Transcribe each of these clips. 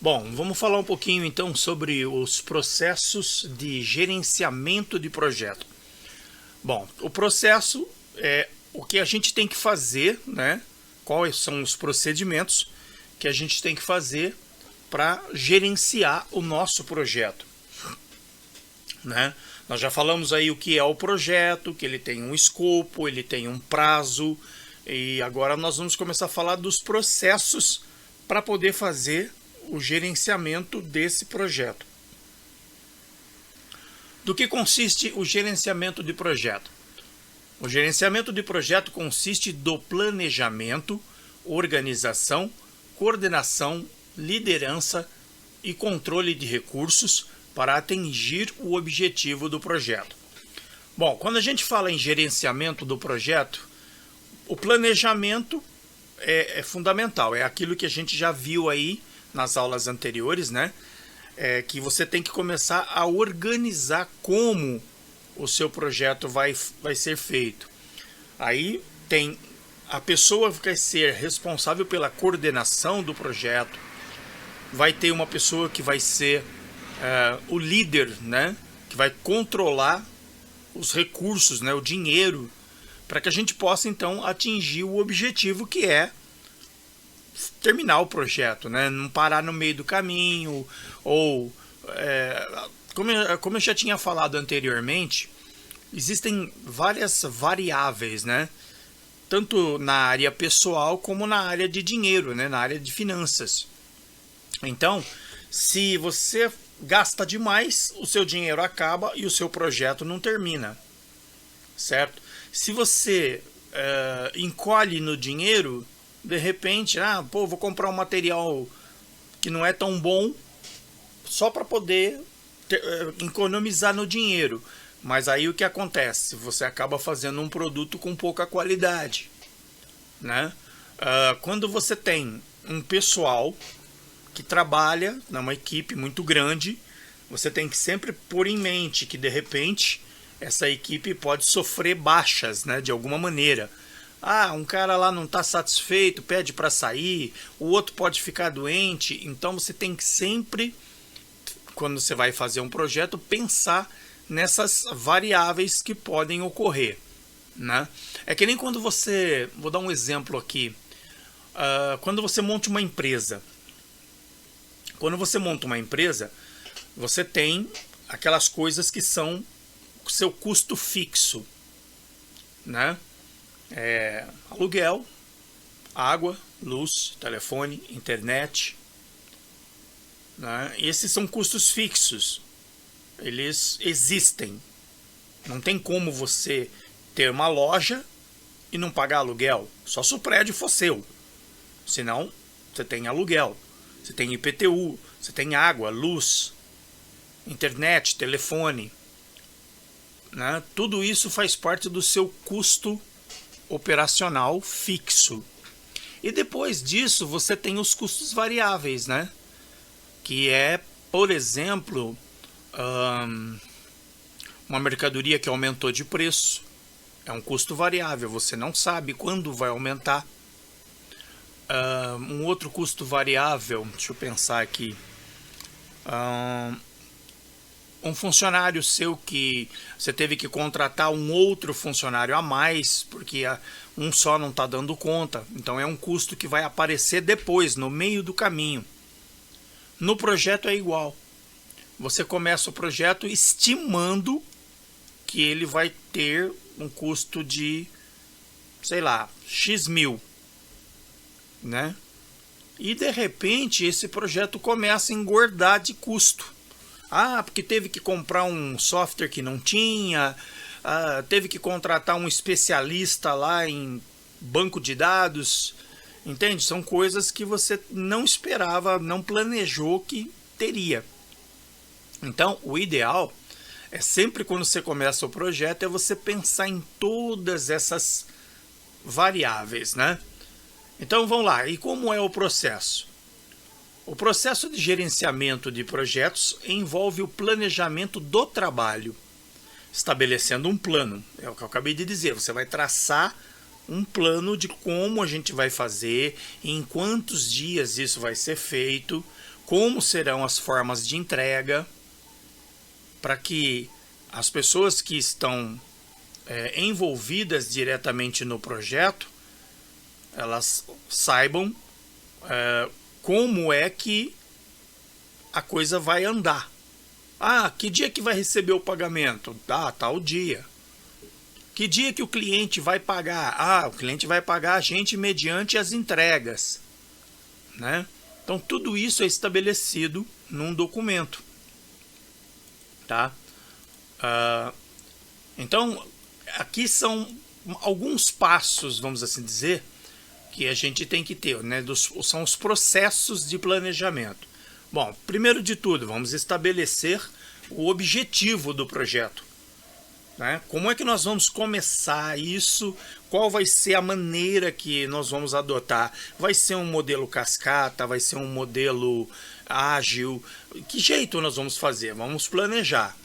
Bom, vamos falar um pouquinho então sobre os processos de gerenciamento de projeto. Bom, o processo é o que a gente tem que fazer, né? Quais são os procedimentos que a gente tem que fazer para gerenciar o nosso projeto, né? Nós já falamos aí o que é o projeto, que ele tem um escopo, ele tem um prazo, e agora nós vamos começar a falar dos processos para poder fazer o gerenciamento desse projeto. Do que consiste o gerenciamento de projeto? O gerenciamento de projeto consiste do planejamento, organização, coordenação, liderança e controle de recursos para atingir o objetivo do projeto. Bom, quando a gente fala em gerenciamento do projeto, o planejamento é fundamental, é aquilo que a gente já viu aí nas aulas anteriores, né? Que você tem que começar a organizar como o seu projeto vai ser feito. Aí tem a pessoa que vai ser responsável pela coordenação do projeto, vai ter uma pessoa que vai ser o líder, né? Que vai controlar os recursos, né? O dinheiro, para que a gente possa então atingir o objetivo, que é terminar o projeto, né? Não parar no meio do caminho, ou como eu já tinha falado anteriormente, existem várias variáveis, né? Tanto na área pessoal como na área de dinheiro, né? Na área de finanças. Então, se você gasta demais, o seu dinheiro acaba e o seu projeto não termina, certo? Se você encolhe no dinheiro, de repente, vou comprar um material que não é tão bom só para poder economizar no dinheiro. Mas aí o que acontece? Você acaba fazendo um produto com pouca qualidade, né? Quando você tem um pessoal que trabalha numa equipe muito grande, você tem que sempre pôr em mente que de repente essa equipe pode sofrer baixas, né, de alguma maneira. Um cara lá não está satisfeito, pede para sair, o outro pode ficar doente. Então você tem que sempre, quando você vai fazer um projeto, pensar nessas variáveis que podem ocorrer, né? É que nem quando você, vou dar um exemplo aqui, quando você monta uma empresa. Quando você monta uma empresa, você tem aquelas coisas que são o seu custo fixo, né? Aluguel, água, luz, telefone, internet, né? Esses são custos fixos. Eles existem. Não tem como você ter uma loja e não pagar aluguel, só se o prédio for seu. Senão, você tem aluguel, você tem IPTU, você tem água, luz, internet, telefone, né? Tudo isso faz parte do seu custo operacional fixo. E depois disso você tem os custos variáveis, né? Que é, por exemplo, uma mercadoria que aumentou de preço. É um custo variável, você não sabe quando vai aumentar. Um outro custo variável, deixa eu pensar aqui. Um funcionário seu que você teve que contratar um outro funcionário a mais, porque um só não está dando conta. Então é um custo que vai aparecer depois, no meio do caminho. No projeto é igual. Você começa o projeto estimando que ele vai ter um custo de, sei lá, X mil, né? E de repente esse projeto começa a engordar de custo. Porque teve que comprar um software que não tinha, teve que contratar um especialista lá em banco de dados, entende? São coisas que você não esperava, não planejou que teria. Então, o ideal é sempre quando você começa o projeto, é você pensar em todas essas variáveis, né? Então, vamos lá. E como é o processo? O processo de gerenciamento de projetos envolve o planejamento do trabalho, estabelecendo um plano. É o que eu acabei de dizer, você vai traçar um plano de como a gente vai fazer, em quantos dias isso vai ser feito, como serão as formas de entrega, para que as pessoas que estão envolvidas diretamente no projeto, elas saibam como é que a coisa vai andar. Ah, que dia que vai receber o pagamento? Tal dia. Que dia que o cliente vai pagar? Ah, o cliente vai pagar a gente mediante as entregas, né? Então tudo isso é estabelecido num documento, tá? Então aqui são alguns passos, vamos assim dizer, que a gente tem que ter, né? São os processos de planejamento. Bom, primeiro de tudo, vamos estabelecer o objetivo do projeto, né? Como é que nós vamos começar isso? Qual vai ser a maneira que nós vamos adotar? Vai ser um modelo cascata? Vai ser um modelo ágil? Que jeito nós vamos fazer? Vamos planejar,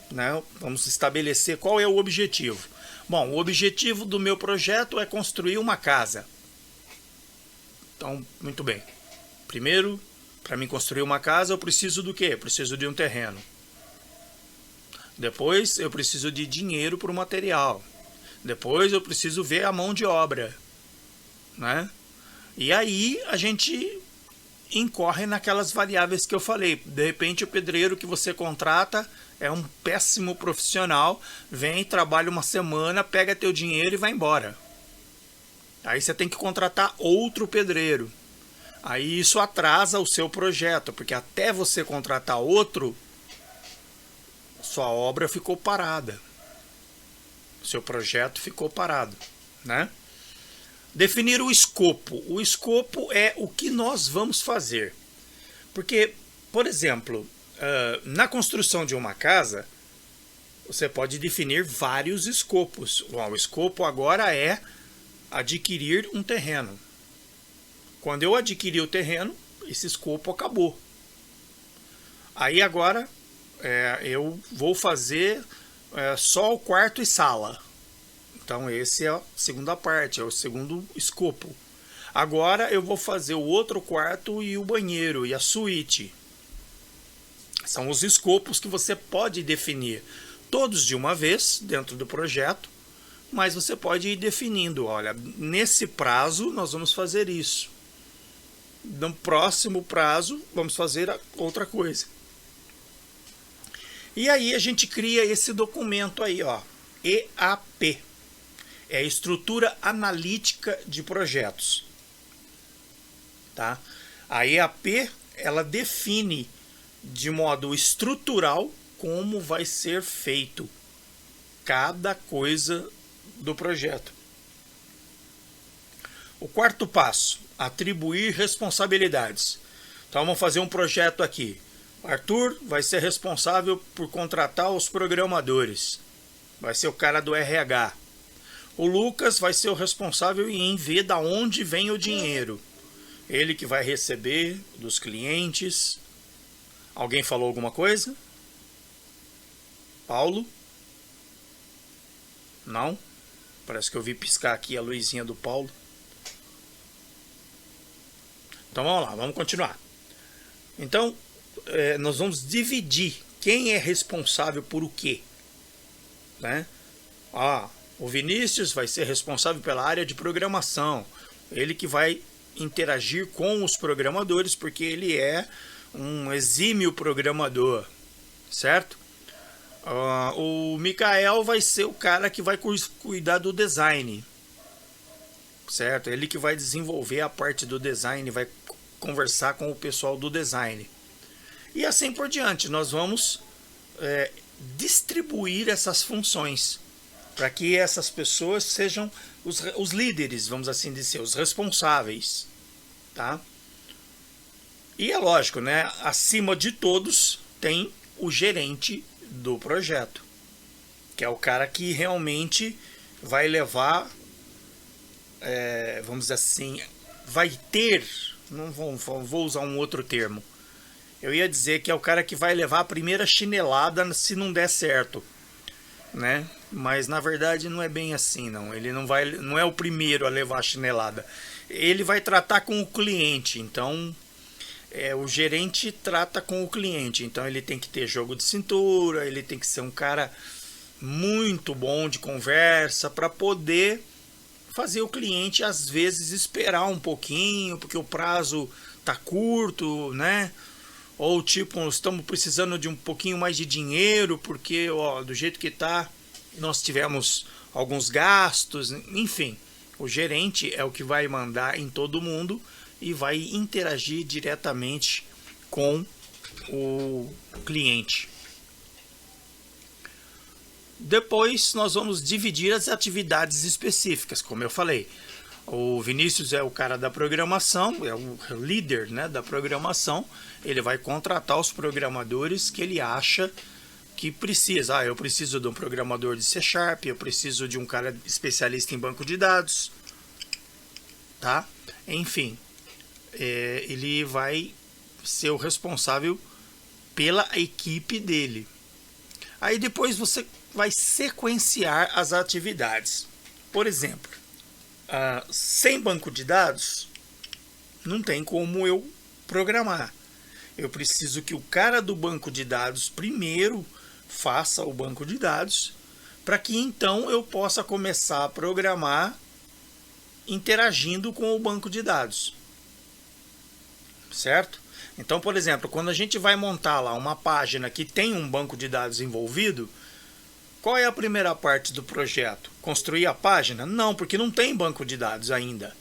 né? Vamos estabelecer qual é o objetivo. Bom, o objetivo do meu projeto é construir uma casa. Então, muito bem. Primeiro, para mim construir uma casa, eu preciso do quê? Eu preciso de um terreno. Depois, eu preciso de dinheiro para o material. Depois, eu preciso ver a mão de obra, né? E aí, a gente incorre naquelas variáveis que eu falei. De repente, o pedreiro que você contrata é um péssimo profissional, vem, trabalha uma semana, pega teu dinheiro e vai embora. Aí você tem que contratar outro pedreiro. Aí isso atrasa o seu projeto, porque até você contratar outro, sua obra ficou parada. Seu projeto ficou parado, né? Definir o escopo. O escopo é o que nós vamos fazer. Porque, por exemplo, na construção de uma casa, você pode definir vários escopos. Bom, o escopo agora é adquirir um terreno. Quando eu adquiri o terreno, esse escopo acabou. Aí agora eu vou fazer só o quarto e sala. Então esse é a segunda parte, é o segundo escopo. Agora eu vou fazer o outro quarto e o banheiro e a suíte. São os escopos que você pode definir todos de uma vez dentro do projeto, mas você pode ir definindo, olha, nesse prazo nós vamos fazer isso. No próximo prazo vamos fazer outra coisa. E aí a gente cria esse documento aí, ó, EAP. É a Estrutura Analítica de Projetos. Tá? A EAP, ela define de modo estrutural como vai ser feito cada coisa do projeto. O quarto passo, atribuir responsabilidades. Então vamos fazer um projeto aqui. Arthur vai ser responsável por contratar os programadores. Vai ser o cara do RH. O Lucas vai ser o responsável em ver da onde vem o dinheiro. Ele que vai receber dos clientes. Alguém falou alguma coisa? Paulo? Não? Parece que eu vi piscar aqui a luzinha do Paulo. Então vamos lá, vamos continuar. Então, nós vamos dividir quem é responsável por o quê, né? O Vinícius vai ser responsável pela área de programação. Ele que vai interagir com os programadores, porque ele é um exímio programador, certo? O Mikael vai ser o cara que vai cuidar do design, certo? Ele que vai desenvolver a parte do design, vai conversar com o pessoal do design. E assim por diante, nós vamos distribuir essas funções para que essas pessoas sejam os líderes, vamos assim dizer, os responsáveis, tá? E é lógico, né? Acima de todos tem o gerente do projeto, que é o cara que realmente vai levar, vamos dizer assim, vai ter, não vou usar um outro termo, eu ia dizer que é o cara que vai levar a primeira chinelada se não der certo, né? mas na verdade não é bem assim, não. Ele não é o primeiro a levar a chinelada. Ele vai tratar com o cliente, então o gerente trata com o cliente, então ele tem que ter jogo de cintura, ele tem que ser um cara muito bom de conversa para poder fazer o cliente às vezes esperar um pouquinho, porque o prazo tá curto, né? Ou tipo, estamos precisando de um pouquinho mais de dinheiro, porque do jeito que tá, nós tivemos alguns gastos, enfim. O gerente é o que vai mandar em todo mundo e vai interagir diretamente com o cliente. Depois nós vamos dividir as atividades específicas, como eu falei. O Vinícius é o cara da programação, é o líder, né, da programação. Ele vai contratar os programadores que ele acha que precisa. Eu preciso de um programador de C#, eu preciso de um cara especialista em banco de dados, tá? Enfim, ele vai ser o responsável pela equipe dele. Aí depois você vai sequenciar as atividades. Por exemplo, sem banco de dados, não tem como eu programar. Eu preciso que o cara do banco de dados primeiro faça o banco de dados, para que então eu possa começar a programar interagindo com o banco de dados. Certo? Então, por exemplo, quando a gente vai montar lá uma página que tem um banco de dados envolvido, qual é a primeira parte do projeto? Construir a página? Não, porque não tem banco de dados ainda.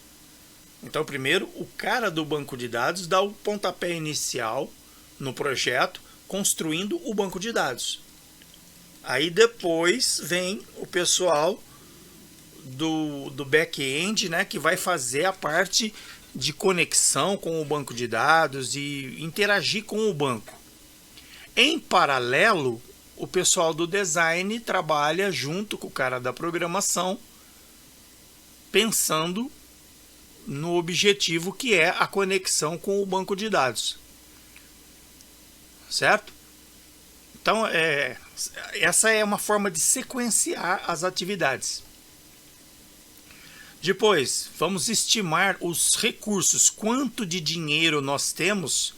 Então, primeiro, o cara do banco de dados dá o pontapé inicial no projeto, construindo o banco de dados. Aí depois vem o pessoal do back-end, né, que vai fazer a parte de conexão com o banco de dados e interagir com o banco. Em paralelo, o pessoal do design trabalha junto com o cara da programação, pensando no objetivo que é a conexão com o banco de dados. Certo? Então, essa é uma forma de sequenciar as atividades. Depois, vamos estimar os recursos, quanto de dinheiro nós temos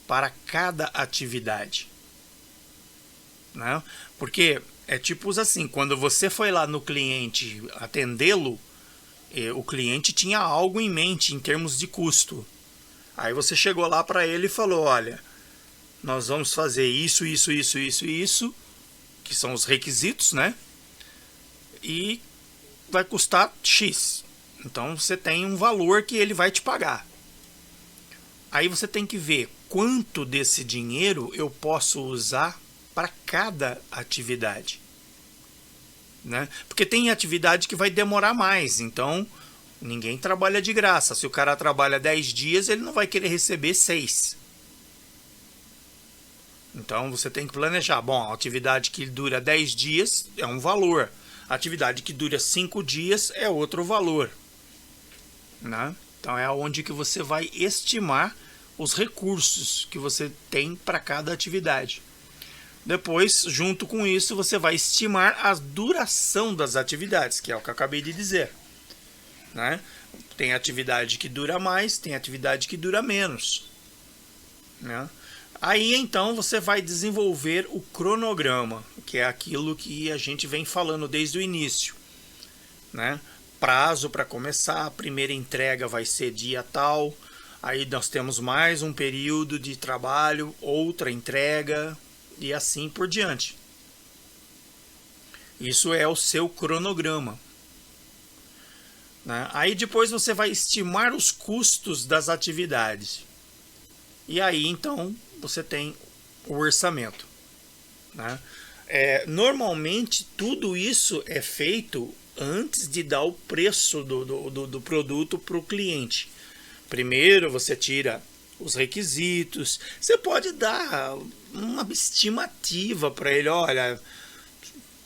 para cada atividade. Né? Porque é tipo assim, quando você foi lá no cliente atendê-lo, o cliente tinha algo em mente em termos de custo. Aí você chegou lá para ele e falou, olha, nós vamos fazer isso, que são os requisitos, né? E vai custar X. Então você tem um valor que ele vai te pagar. Aí você tem que ver quanto desse dinheiro eu posso usar para cada atividade. Né? Porque tem atividade que vai demorar mais, então ninguém trabalha de graça. Se o cara trabalha 10 dias, ele não vai querer receber 6. Então você tem que planejar. Bom, a atividade que dura 10 dias é um valor. A atividade que dura 5 dias é outro valor. Né? Então é onde que você vai estimar os recursos que você tem para cada atividade. Depois, junto com isso, você vai estimar a duração das atividades, que é o que eu acabei de dizer. Né? Tem atividade que dura mais, tem atividade que dura menos. Né? Aí então você vai desenvolver o cronograma, que é aquilo que a gente vem falando desde o início. Né? Prazo para começar, a primeira entrega vai ser dia tal, aí nós temos mais um período de trabalho, outra entrega e assim por diante. Isso é o seu cronograma. Né? Aí depois você vai estimar os custos das atividades. E aí então você tem o orçamento. Né? Normalmente tudo isso é feito antes de dar o preço do produto para o cliente. Primeiro você tira os requisitos, você pode dar uma estimativa para ele, olha,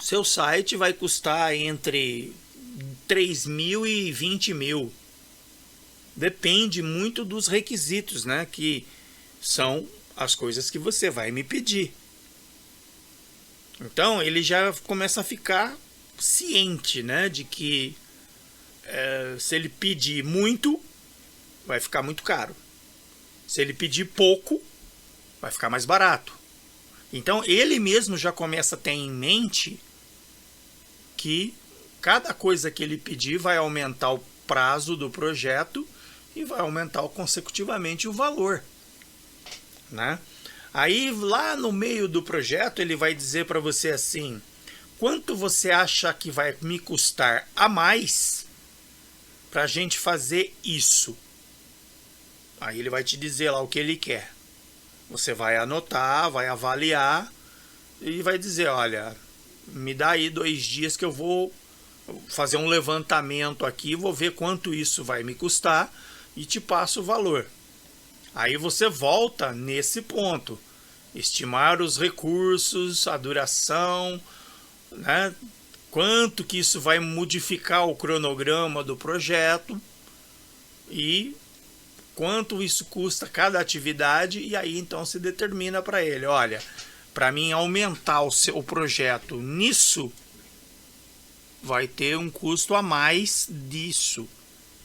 seu site vai custar entre 3 mil e 20 mil. Depende muito dos requisitos, né, que são as coisas que você vai me pedir. Então ele já começa a ficar ciente, né, de que se ele pedir muito, vai ficar muito caro. Se ele pedir pouco, vai ficar mais barato. Então ele mesmo já começa a ter em mente que cada coisa que ele pedir vai aumentar o prazo do projeto e vai aumentar consecutivamente o valor, né? Aí lá no meio do projeto ele vai dizer para você assim: quanto você acha que vai me custar a mais para a gente fazer isso? Aí ele vai te dizer lá o que ele quer. Você vai anotar, vai avaliar e vai dizer: olha, me dá aí 2 dias que eu vou fazer um levantamento aqui, vou ver quanto isso vai me custar e te passo o valor. Aí você volta nesse ponto: estimar os recursos, a duração, né? Quanto que isso vai modificar o cronograma do projeto e quanto isso custa cada atividade. E aí então se determina para ele: olha, para mim aumentar o projeto nisso, vai ter um custo a mais disso.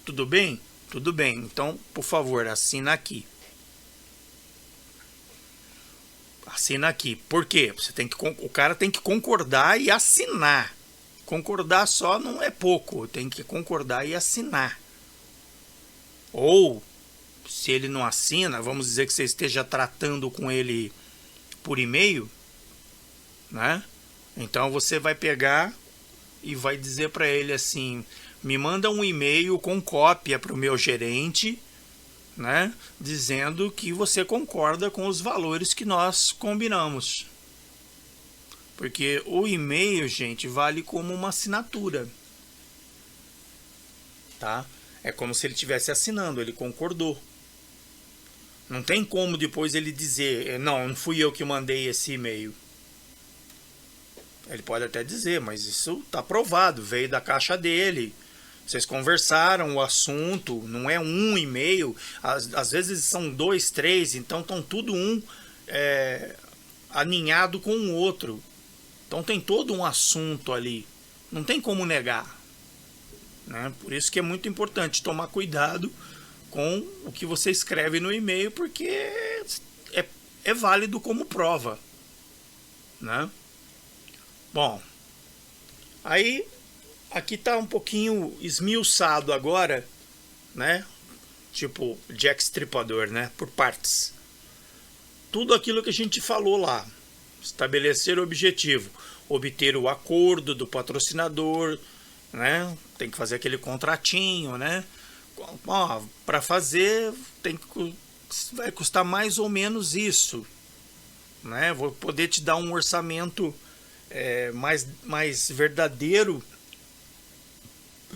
Tudo bem? Tudo bem. Então, por favor, assina aqui. Assina aqui. Por quê? O cara tem que concordar e assinar. Concordar só não é pouco. Tem que concordar e assinar. Ou, se ele não assina, vamos dizer que você esteja tratando com ele por e-mail, né? Então você vai pegar e vai dizer para ele assim: me manda um e-mail com cópia para o meu gerente, né, dizendo que você concorda com os valores que nós combinamos. Porque o e-mail, gente, vale como uma assinatura, tá? É como se ele estivesse assinando, ele concordou. Não tem como depois ele dizer: não fui eu que mandei esse e-mail. Ele pode até dizer: mas isso está provado, veio da caixa dele. Vocês conversaram o assunto, não é um e-mail, às vezes são 2, 3, então estão tudo aninhado com o outro. Então tem todo um assunto ali, não tem como negar, né? Por isso que é muito importante tomar cuidado com o que você escreve no e-mail, porque é válido como prova, né? Bom, aí aqui está um pouquinho esmiuçado agora, né? Tipo Jack Stripador, né? Por partes. Tudo aquilo que a gente falou lá. Estabelecer o objetivo, obter o acordo do patrocinador, né? Tem que fazer aquele contratinho, né? Para fazer vai custar mais ou menos isso, né? Vou poder te dar um orçamento mais verdadeiro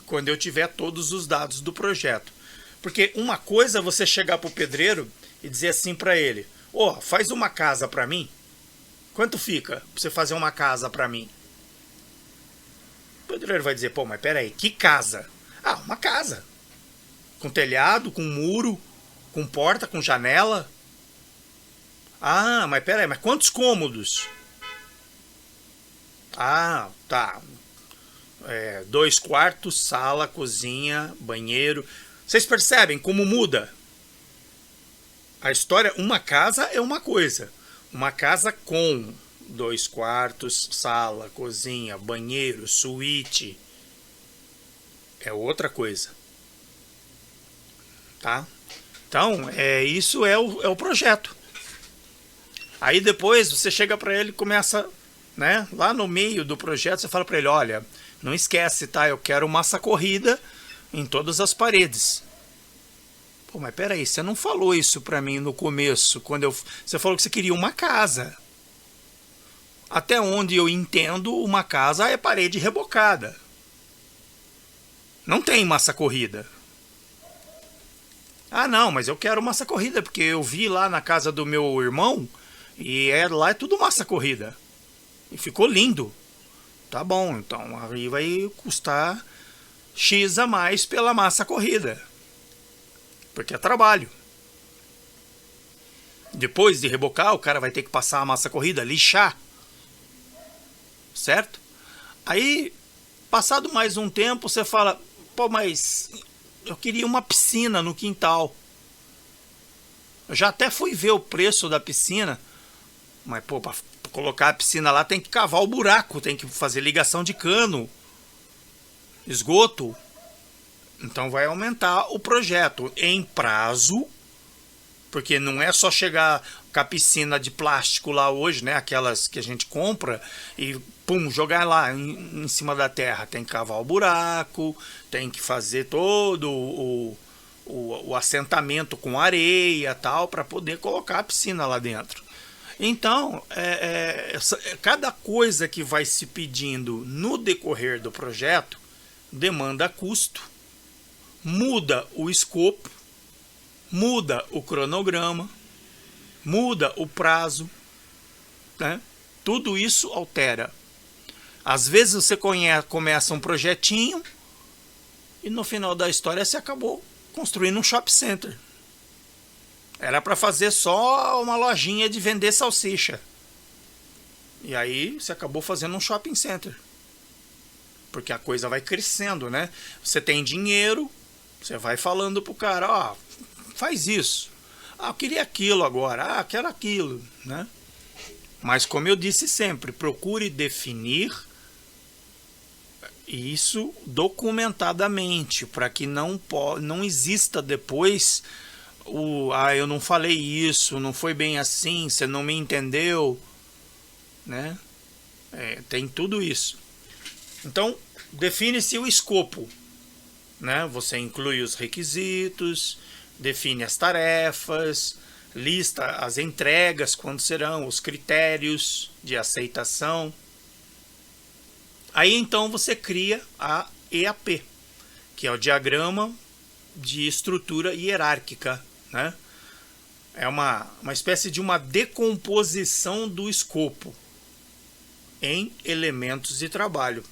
quando eu tiver todos os dados do projeto. Porque uma coisa é você chegar para o pedreiro e dizer assim para ele: faz uma casa para mim. Quanto fica pra você fazer uma casa para mim? O pedreiro vai dizer: mas peraí, que casa? Uma casa. Com telhado, com muro, com porta, com janela. Mas peraí, mas quantos cômodos? Tá. 2 quartos, sala, cozinha, banheiro. Vocês percebem como muda? A história, uma casa é uma coisa. Uma casa com 2 quartos, sala, cozinha, banheiro, suíte é outra coisa. Tá? Então, isso é o projeto. Aí depois você chega para ele e começa, né, lá no meio do projeto, você fala para ele: olha, não esquece, tá? Eu quero massa corrida em todas as paredes. Mas peraí, você não falou isso para mim no começo, você falou que você queria uma casa. Até onde eu entendo, uma casa é parede rebocada. Não tem massa corrida. Não, mas eu quero massa corrida, porque eu vi lá na casa do meu irmão e lá é tudo massa corrida. E ficou lindo. Tá bom, então aí vai custar X a mais pela massa corrida. Porque é trabalho. Depois de rebocar, o cara vai ter que passar a massa corrida, lixar. Certo? Aí Passado mais um tempo, você fala, pô, mas eu queria uma piscina no quintal. Eu já até fui ver o preço da piscina, mas pô, para colocar a piscina lá tem que cavar o buraco, tem que fazer ligação de cano, esgoto. Então vai aumentar o projeto em prazo, porque não é só chegar com a piscina de plástico lá hoje, né? Aquelas que a gente compra e pum, jogar lá em cima da terra. Tem que cavar o buraco, tem que fazer todo o assentamento com areia tal, para poder colocar a piscina lá dentro. Então, cada coisa que vai se pedindo no decorrer do projeto demanda custo, muda o escopo, muda o cronograma, muda o prazo, né? Tudo isso altera. Às vezes você começa um projetinho e no final da história você acabou construindo um shopping center. Era para fazer só uma lojinha de vender salsicha. E aí você acabou fazendo um shopping center. Porque a coisa vai crescendo, né? Você tem dinheiro, você vai falando pro cara, ó, faz isso. Ah, eu queria aquilo agora. Ah, quero aquilo, né? Mas como eu disse sempre, procure definir isso documentadamente, para que não exista depois eu não falei isso, não foi bem assim, você não me entendeu, né? Tem tudo isso. Então, define-se o escopo, né? Você inclui os requisitos, define as tarefas, lista as entregas, quando serão, os critérios de aceitação. Aí então você cria a EAP, que é o diagrama de estrutura hierárquica, né? É uma espécie de uma decomposição do escopo em elementos de trabalho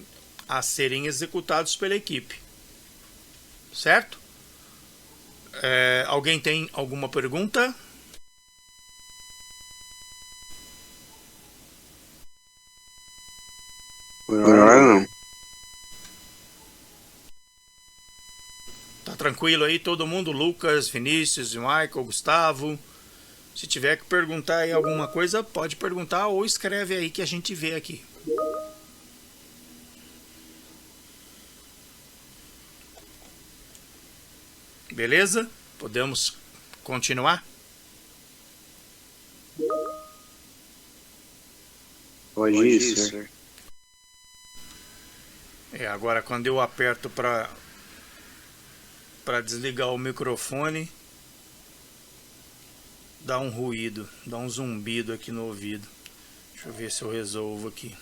a serem executados pela equipe. Certo? Alguém tem alguma pergunta? Não. Tá tranquilo aí todo mundo? Lucas, Vinícius, Michael, Gustavo. Se tiver que perguntar aí alguma coisa, pode perguntar ou escreve aí que a gente vê aqui. Beleza? Podemos continuar? Pode ir, senhor. Agora quando eu aperto para desligar o microfone, dá um ruído, dá um zumbido aqui no ouvido. Deixa eu ver se eu resolvo aqui.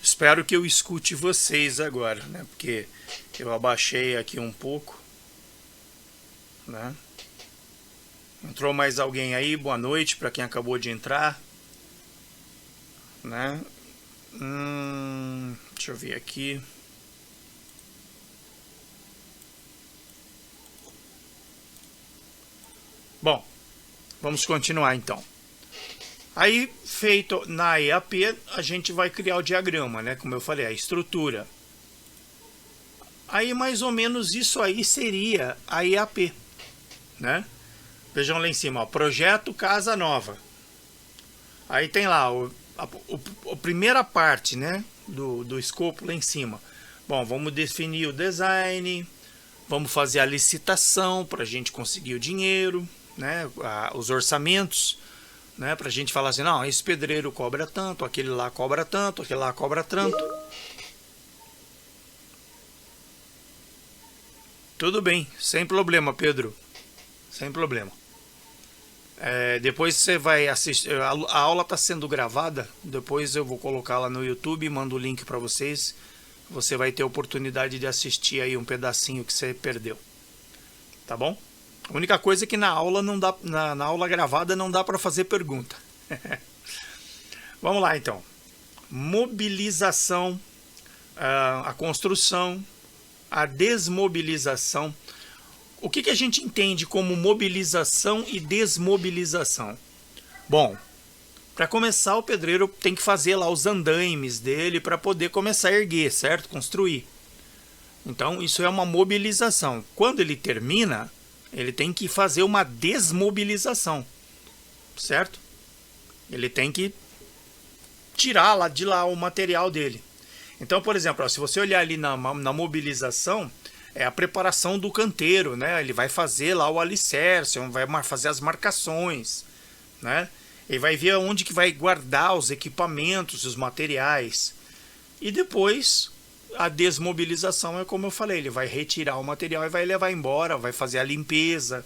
Espero que eu escute vocês agora, né? Porque eu abaixei aqui um pouco, né? Entrou mais alguém aí? Boa noite para quem acabou de entrar, né? Deixa eu ver aqui. Bom, vamos continuar então. Aí, feito na EAP, a gente vai criar o diagrama, né? Como eu falei, a estrutura. Aí, mais ou menos, isso aí seria a EAP, né? Vejam lá em cima, ó, projeto Casa Nova. Aí tem lá a primeira parte, né? Do escopo lá em cima. Bom, vamos definir o design, vamos fazer a licitação para a gente conseguir o dinheiro, né? Os orçamentos, né, para a gente falar assim, não, esse pedreiro cobra tanto, aquele lá cobra tanto, aquele lá cobra tanto. Tudo bem, sem problema, Pedro. Sem problema. Depois você vai assistir. A aula está sendo gravada. Depois eu vou colocar lá no YouTube e mando o link para vocês. Você vai ter a oportunidade de assistir aí um pedacinho que você perdeu. Tá bom? A única coisa é que na aula não dá, na aula gravada não dá para fazer pergunta. Vamos lá então. Mobilização a construção, a desmobilização. O que a gente entende como mobilização e desmobilização? Bom, para começar, o pedreiro tem que fazer lá os andaimes dele para poder começar a erguer, certo? Construir. Então, isso é uma mobilização. Quando ele termina, ele tem que fazer uma desmobilização, certo? Ele tem que tirar lá de lá o material dele. Então, por exemplo, ó, se você olhar ali na mobilização, é a preparação do canteiro, né? Ele vai fazer lá o alicerce, vai fazer as marcações, né? Ele vai ver onde que vai guardar os equipamentos, os materiais. E depois, a desmobilização é como eu falei, ele vai retirar o material e vai levar embora, vai fazer a limpeza,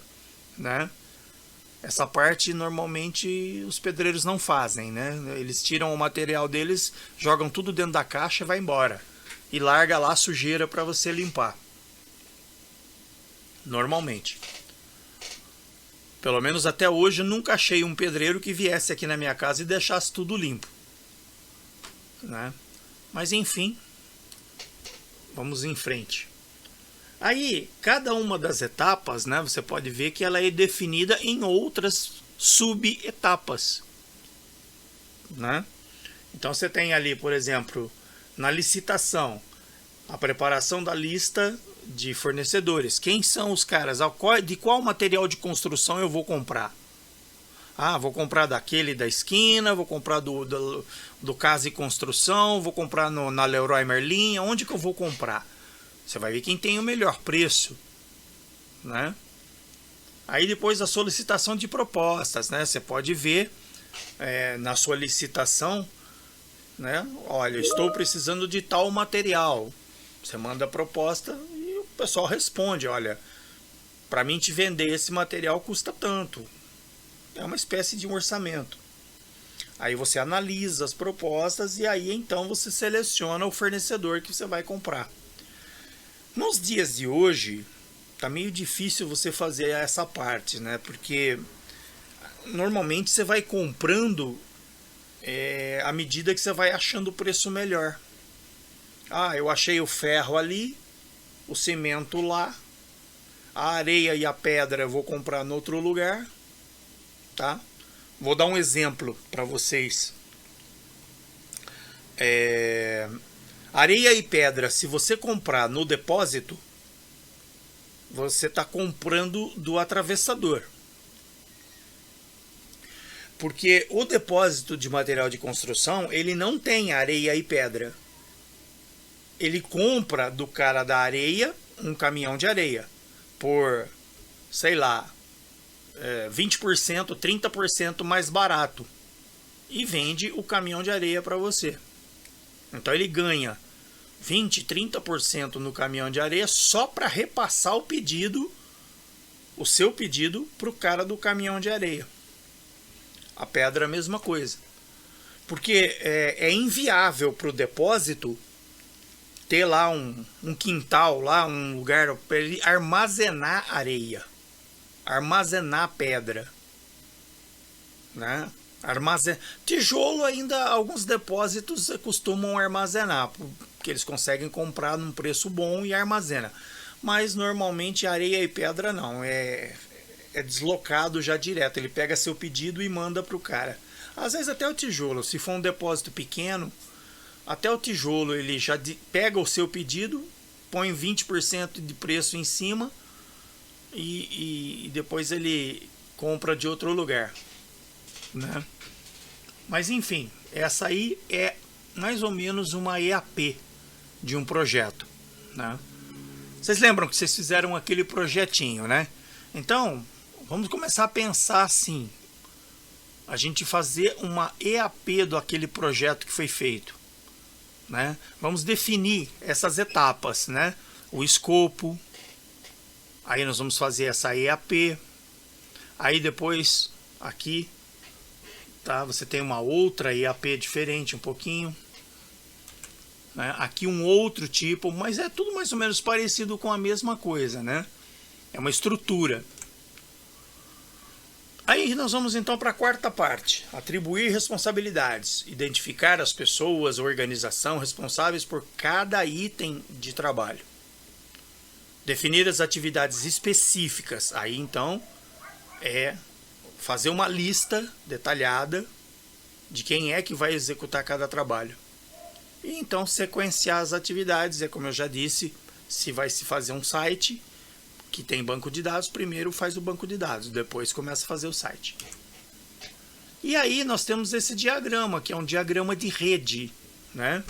né? Essa parte normalmente os pedreiros não fazem, né? Eles tiram o material deles, jogam tudo dentro da caixa e vai embora. E larga lá a sujeira para você limpar. Normalmente. Pelo menos até hoje eu nunca achei um pedreiro que viesse aqui na minha casa e deixasse tudo limpo, né? Mas enfim, vamos em frente. Aí, cada uma das etapas, né, você pode ver que ela é definida em outras subetapas, né? Então você tem ali, por exemplo, na licitação, a preparação da lista de fornecedores. Quem são os caras? De qual material de construção eu vou comprar? Ah, vou comprar daquele da esquina, vou comprar do Casa e Construção, vou comprar na Leroy Merlin. Onde que eu vou comprar? Você vai ver quem tem o melhor preço, né? Aí depois a solicitação de propostas, né? Você pode ver na sua licitação, né? Olha, estou precisando de tal material. Você manda a proposta e o pessoal responde, olha, para mim te vender esse material custa tanto. É uma espécie de um orçamento. Aí você analisa as propostas e aí então você seleciona o fornecedor que você vai comprar. Nos dias de hoje, tá meio difícil você fazer essa parte, né? Porque normalmente você vai comprando à medida que você vai achando o preço melhor. Ah, eu achei o ferro ali, o cimento lá, a areia e a pedra eu vou comprar no outro lugar, tá? Vou dar um exemplo para vocês. Areia e pedra, se você comprar no depósito, você está comprando do atravessador. Porque o depósito de material de construção, ele não tem areia e pedra. Ele compra do cara da areia um caminhão de areia por, sei lá, 20%, 30% mais barato e vende o caminhão de areia para você. Então ele ganha 20%, 30% no caminhão de areia só para repassar o seu pedido para o cara do caminhão de areia. A pedra é a mesma coisa. Porque é inviável para o depósito ter lá um quintal, lá um lugar para ele armazenar areia, armazenar pedra, né? Tijolo ainda alguns depósitos costumam armazenar, porque eles conseguem comprar num preço bom e armazena. Mas normalmente areia e pedra não, é deslocado já direto. Ele pega seu pedido e manda para o cara. Às vezes até o tijolo, se for um depósito pequeno, até o tijolo ele já pega o seu pedido, põe 20% de preço em cima e depois ele compra de outro lugar, né? Mas enfim, essa aí é mais ou menos uma EAP de um projeto, né? Vocês lembram que vocês fizeram aquele projetinho, né? Então, vamos começar a pensar assim, a gente fazer uma EAP do aquele projeto que foi feito, né? Vamos definir essas etapas, né? O escopo, aí nós vamos fazer essa EAP, aí depois aqui, tá? Você tem uma outra EAP diferente um pouquinho, né? Aqui um outro tipo, mas é tudo mais ou menos parecido com a mesma coisa, né? É uma estrutura. Aí nós vamos então para a quarta parte, atribuir responsabilidades, identificar as pessoas, organização responsáveis por cada item de trabalho. Definir as atividades específicas, aí então é fazer uma lista detalhada de quem é que vai executar cada trabalho. E então sequenciar as atividades, é como eu já disse, se vai se fazer um site que tem banco de dados, primeiro faz o banco de dados, depois começa a fazer o site. E aí nós temos esse diagrama, que é um diagrama de rede, né?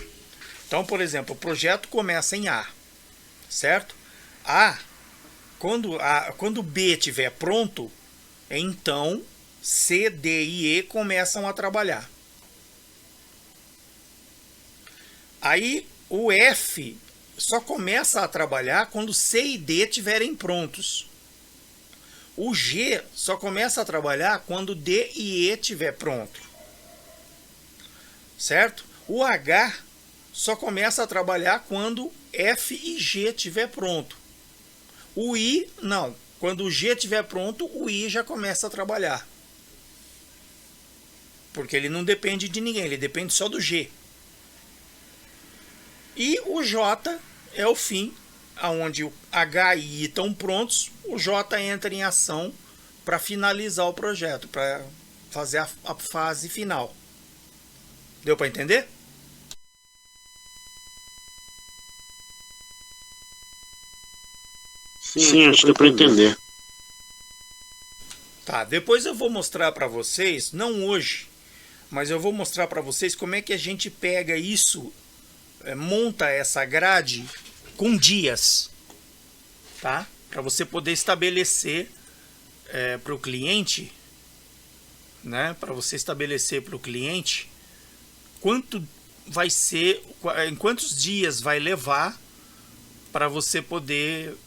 Então, por exemplo, o projeto começa em A, certo? Quando B estiver pronto, então C, D e E começam a trabalhar. Aí o F só começa a trabalhar quando C e D estiverem prontos. O G só começa a trabalhar quando D e E estiver pronto. Certo? O H só começa a trabalhar quando F e G estiver pronto. O I, não. Quando o G estiver pronto, o I já começa a trabalhar. Porque ele não depende de ninguém, ele depende só do G. E o J é o fim, onde o H e I estão prontos, o J entra em ação para finalizar o projeto, para fazer a fase final. Deu para entender? Sim, acho que deu para entender. Tá, depois eu vou mostrar para vocês, não hoje, mas eu vou mostrar para vocês como é que a gente pega isso, monta essa grade com dias, tá? Para você poder estabelecer para o cliente, né? Para você estabelecer para o cliente quanto vai ser, em quantos dias vai levar para você poder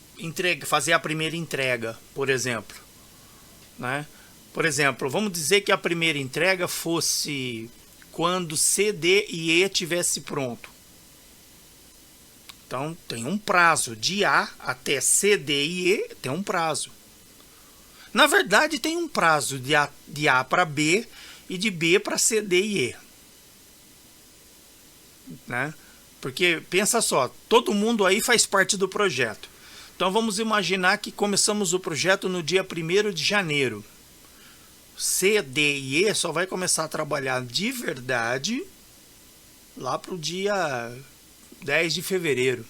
fazer a primeira entrega, por exemplo, né? Por exemplo, vamos dizer que a primeira entrega fosse quando C, D e E estivesse pronto. Então, tem um prazo de A até C, D e E, tem um prazo. Na verdade, tem um prazo de A para B e de B para C, D e E. Né? Porque, pensa só, todo mundo aí faz parte do projeto. Então, vamos imaginar que começamos o projeto no dia 1º de janeiro. C, D e E só vai começar a trabalhar de verdade lá para o dia 10 de fevereiro.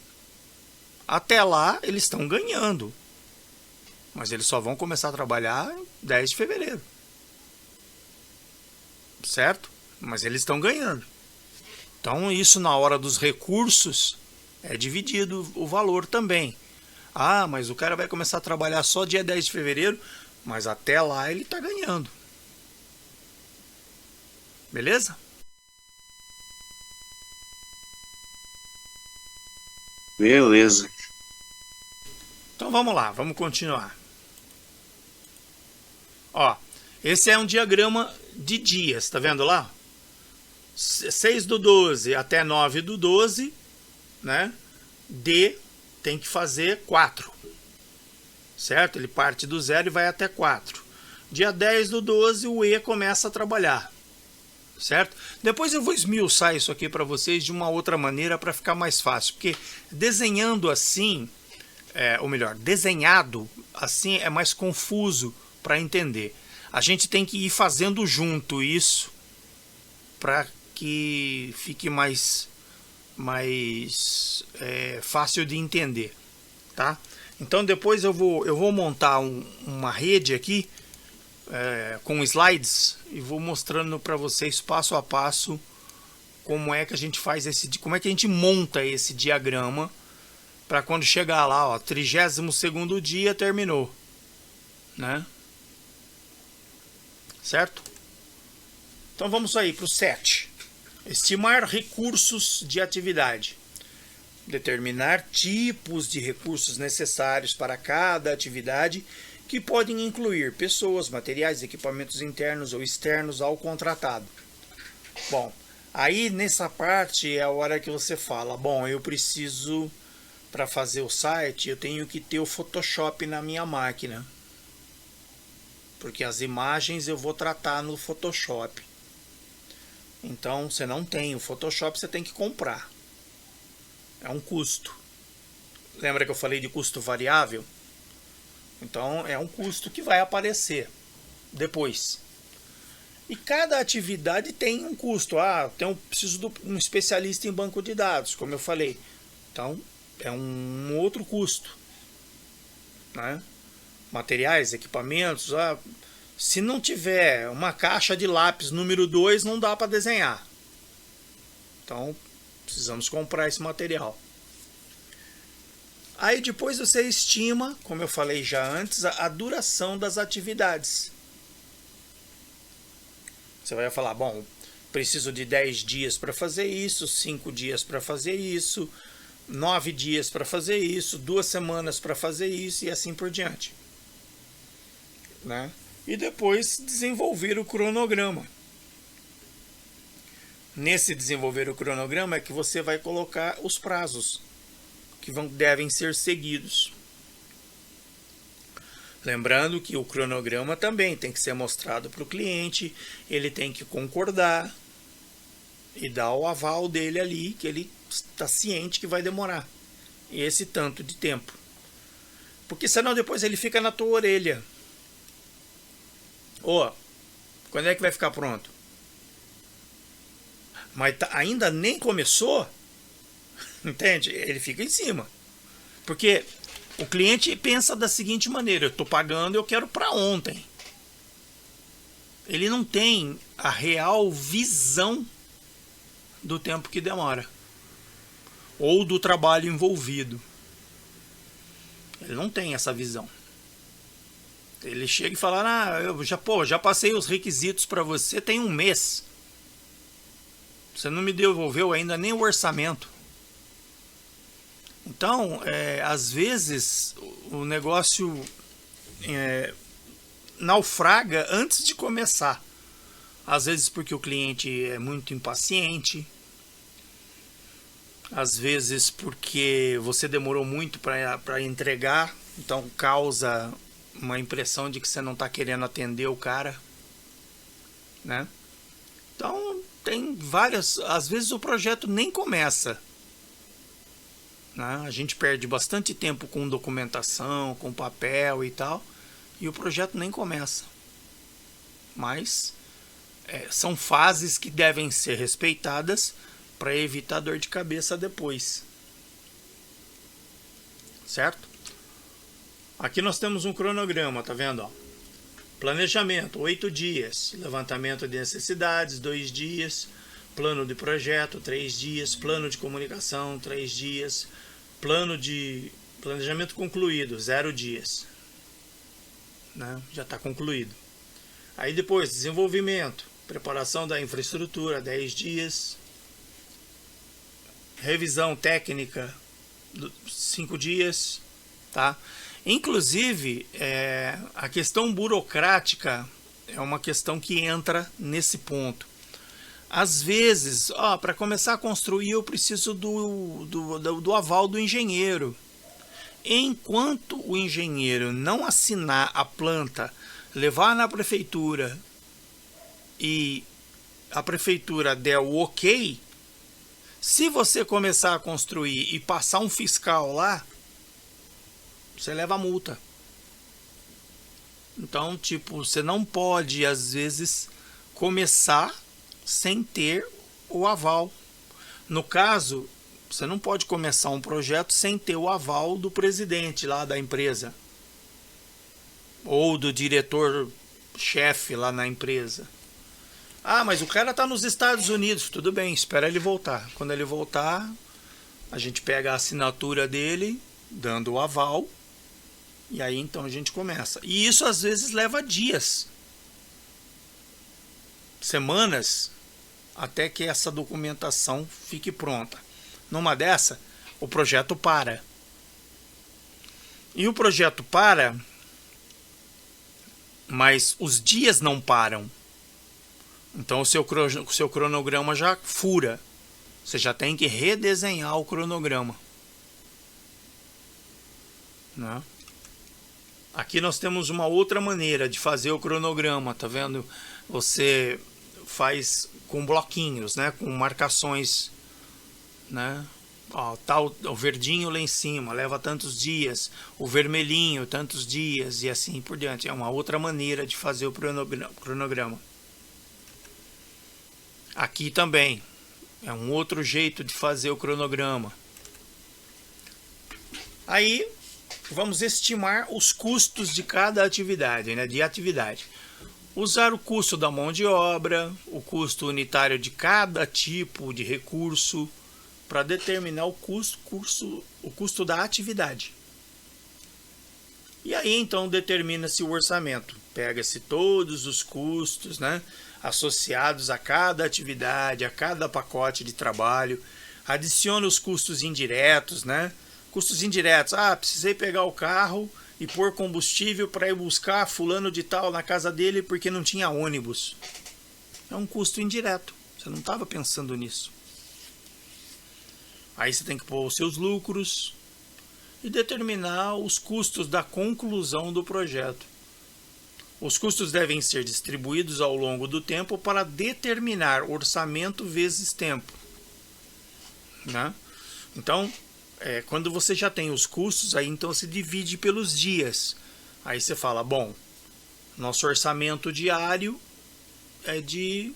Até lá, eles estão ganhando. Mas eles só vão começar a trabalhar em 10 de fevereiro. Certo? Mas eles estão ganhando. Então, isso na hora dos recursos é dividido o valor também. Ah, mas o cara vai começar a trabalhar só dia 10 de fevereiro, mas até lá ele está ganhando. Beleza? Beleza. Então vamos lá, vamos continuar. Ó, esse é um diagrama de dias, tá vendo lá? 6/12 até 9/12, né? D tem que fazer 4, certo? Ele parte do 0 e vai até 4. Dia 10/12 o E começa a trabalhar, certo? Depois eu vou esmiuçar isso aqui para vocês de uma outra maneira para ficar mais fácil, porque desenhando assim, ou melhor, desenhado assim é mais confuso para entender. A gente tem que ir fazendo junto isso para que fique mais fácil de entender, tá? Então depois eu vou montar uma rede aqui com slides e vou mostrando para vocês passo a passo como é que a gente faz como é que a gente monta esse diagrama para quando chegar lá, ó, 32º dia terminou, né? Certo? Então vamos aí para o 7. Estimar recursos de atividade. Determinar tipos de recursos necessários para cada atividade, que podem incluir pessoas, materiais, equipamentos internos ou externos ao contratado. Bom, aí nessa parte é a hora que você fala, bom, eu preciso, para fazer o site, eu tenho que ter o Photoshop na minha máquina. porque as imagens eu vou tratar no Photoshop. Então, você não tem o Photoshop, você tem que comprar. É um custo. Lembra que eu falei de custo variável? Então, é um custo que vai aparecer depois. E cada atividade tem um custo. Preciso de um especialista em banco de dados, como eu falei. Então, é um outro custo, né? Materiais, equipamentos. Se não tiver uma caixa de lápis número 2, não dá para desenhar. Então, precisamos comprar esse material. Aí depois você estima, como eu falei já antes, a duração das atividades. Você vai falar, bom, preciso de 10 dias para fazer isso, 5 dias para fazer isso, 9 dias para fazer isso, 2 semanas para fazer isso e assim por diante, né? E depois desenvolver o cronograma. Nesse desenvolver o cronograma é que você vai colocar os prazos que devem ser seguidos. Lembrando que o cronograma também tem que ser mostrado para o cliente, ele tem que concordar e dar o aval dele ali, que ele está ciente que vai demorar esse tanto de tempo. Porque senão depois ele fica na tua orelha. Quando é que vai ficar pronto? Mas ainda nem começou, entende? Ele fica em cima. Porque o cliente pensa da seguinte maneira: eu estou pagando, eu quero para ontem. Ele não tem a real visão do tempo que demora ou do trabalho envolvido. Ele não tem essa visão. Ele chega e fala: eu já passei os requisitos para você tem um mês. Você não me devolveu ainda nem o orçamento. Então, às vezes, o negócio naufraga antes de começar. Às vezes porque o cliente é muito impaciente. Às vezes porque você demorou muito para entregar. Então, causa uma impressão de que você não está querendo atender o cara, né? Então, tem várias... Às vezes o projeto nem começa, né? A gente perde bastante tempo com documentação, com papel e tal, e o projeto nem começa. Mas são fases que devem ser respeitadas para evitar dor de cabeça depois. Certo? Aqui nós temos um cronograma, tá vendo? Planejamento, 8 dias. Levantamento de necessidades, 2 dias. Plano de projeto, 3 dias. Plano de comunicação, 3 dias. Plano de planejamento concluído, 0 dias. Né? Já está concluído. Aí depois, desenvolvimento. Preparação da infraestrutura, 10 dias. Revisão técnica, 5 dias. Tá? Inclusive, a questão burocrática é uma questão que entra nesse ponto. Às vezes, para começar a construir, eu preciso do aval do engenheiro. Enquanto o engenheiro não assinar a planta, levar na prefeitura e a prefeitura der o ok, se você começar a construir e passar um fiscal lá, você leva a multa. Então, você não pode, às vezes, começar sem ter o aval. No caso, você não pode começar um projeto sem ter o aval do presidente lá da empresa. Ou do diretor-chefe lá na empresa. Mas o cara está nos Estados Unidos. Tudo bem, espera ele voltar. Quando ele voltar, a gente pega a assinatura dele, dando o aval. E aí então a gente começa. E isso às vezes leva dias, semanas, até que essa documentação fique pronta. Numa dessa, o projeto para. E o projeto para, mas os dias não param. Então o seu cronograma já fura. Você já tem que redesenhar o cronograma. Né? Aqui nós temos uma outra maneira de fazer o cronograma, tá vendo? Você faz com bloquinhos, né? Com marcações, né? Ó, tá o verdinho lá em cima, leva tantos dias, o vermelhinho tantos dias e assim por diante. É uma outra maneira de fazer o cronograma. Aqui também é um outro jeito de fazer o cronograma. Aí vamos estimar os custos de cada atividade, né? De atividade. Usar o custo da mão de obra, o custo unitário de cada tipo de recurso, para determinar o custo da atividade. E aí então determina-se o orçamento. Pega-se todos os custos, né, associados a cada atividade, a cada pacote de trabalho. Adiciona os custos indiretos, né? Custos indiretos. Precisei pegar o carro e pôr combustível para ir buscar fulano de tal na casa dele porque não tinha ônibus. É um custo indireto. Você não estava pensando nisso. Aí você tem que pôr os seus lucros e determinar os custos da conclusão do projeto. Os custos devem ser distribuídos ao longo do tempo para determinar orçamento vezes tempo, né? Então, quando você já tem os custos, aí então se divide pelos dias. Aí você fala, bom, nosso orçamento diário é de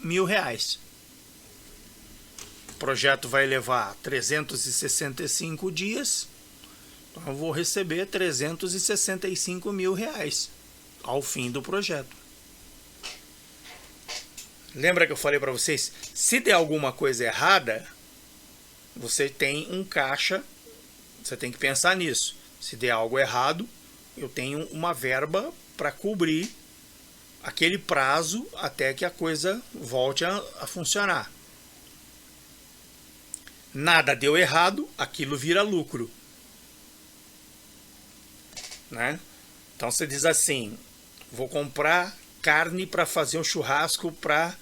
R$1.000. O projeto vai levar 365 dias, então eu vou receber R$365.000 ao fim do projeto. Lembra que eu falei para vocês, se der alguma coisa errada, você tem um caixa, você tem que pensar nisso. Se der algo errado, eu tenho uma verba para cobrir aquele prazo até que a coisa volte a funcionar. Nada deu errado, aquilo vira lucro, né? Então você diz assim, vou comprar carne para fazer um churrasco para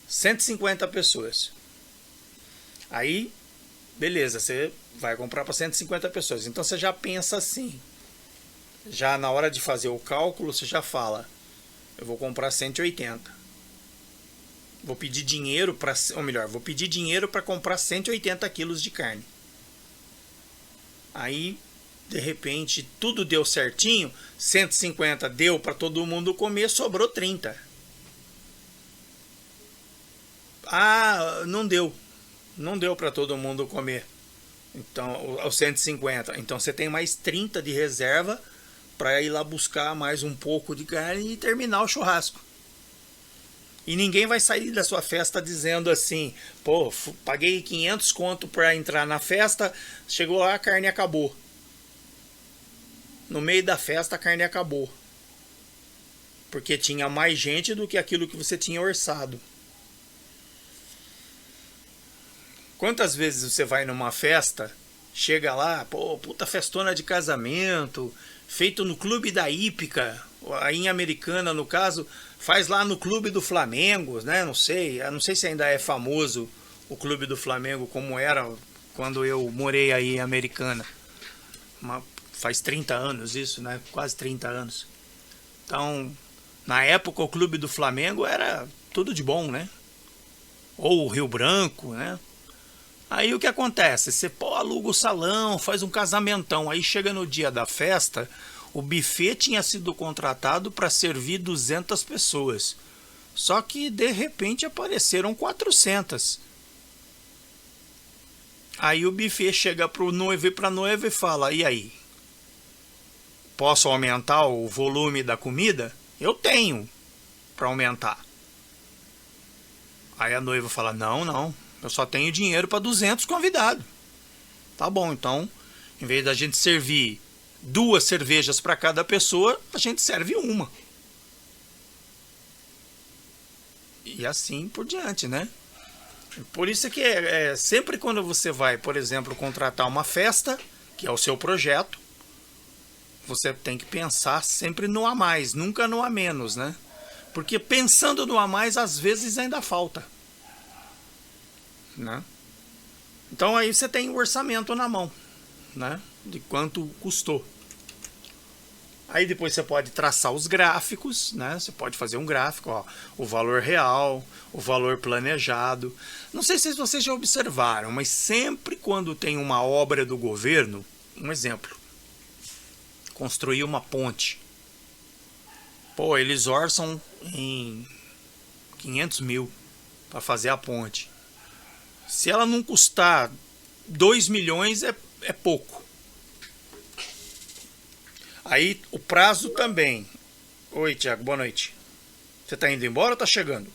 150 pessoas. Aí, beleza, você vai comprar para 150 pessoas. Então você já pensa assim, já na hora de fazer o cálculo, você já fala, eu vou comprar 180. Vou pedir dinheiro para, ou melhor, vou pedir dinheiro para comprar 180 quilos de carne. Aí, de repente, tudo deu certinho, 150 deu para todo mundo comer, sobrou 30. Não deu. Não deu para todo mundo comer. Então, os 150. Então você tem mais 30 de reserva para ir lá buscar mais um pouco de carne e terminar o churrasco. E ninguém vai sair da sua festa dizendo assim, pô, paguei 500 conto para entrar na festa, chegou lá, a carne acabou. No meio da festa a carne acabou. Porque tinha mais gente do que aquilo que você tinha orçado. Quantas vezes você vai numa festa, chega lá, pô, puta festona de casamento, feito no Clube da Hípica, aí em Americana, no caso, faz lá no Clube do Flamengo, né? Não sei se ainda é famoso o Clube do Flamengo como era quando eu morei aí em Americana. Faz 30 anos isso, né? Quase 30 anos. Então, na época o Clube do Flamengo era tudo de bom, né? Ou o Rio Branco, né? Aí o que acontece? Você aluga o salão, faz um casamentão, aí chega no dia da festa, o buffet tinha sido contratado para servir 200 pessoas. Só que de repente apareceram 400. Aí o buffet chega pro noivo e pra noiva e fala, e aí? Posso aumentar o volume da comida? Eu tenho para aumentar. Aí a noiva fala, não, eu só tenho dinheiro para 200 convidados. Tá bom, então, em vez da gente servir 2 cervejas para cada pessoa, a gente serve uma. E assim por diante, né? Por isso que sempre quando você vai, por exemplo, contratar uma festa, que é o seu projeto, você tem que pensar sempre no a mais, nunca no a menos, né? Porque pensando no a mais, às vezes ainda falta, né? Então aí você tem o orçamento na mão, né? De quanto custou. Aí depois você pode traçar os gráficos, né? Você pode fazer um gráfico, ó, o valor real, o valor planejado. Não sei se vocês já observaram, mas sempre quando tem uma obra do governo, um exemplo, construir uma ponte. Pô, eles orçam em 500 mil para fazer a ponte. Se ela não custar 2 milhões, é pouco. Aí o prazo também. Oi, Tiago, boa noite. Você está indo embora ou está chegando?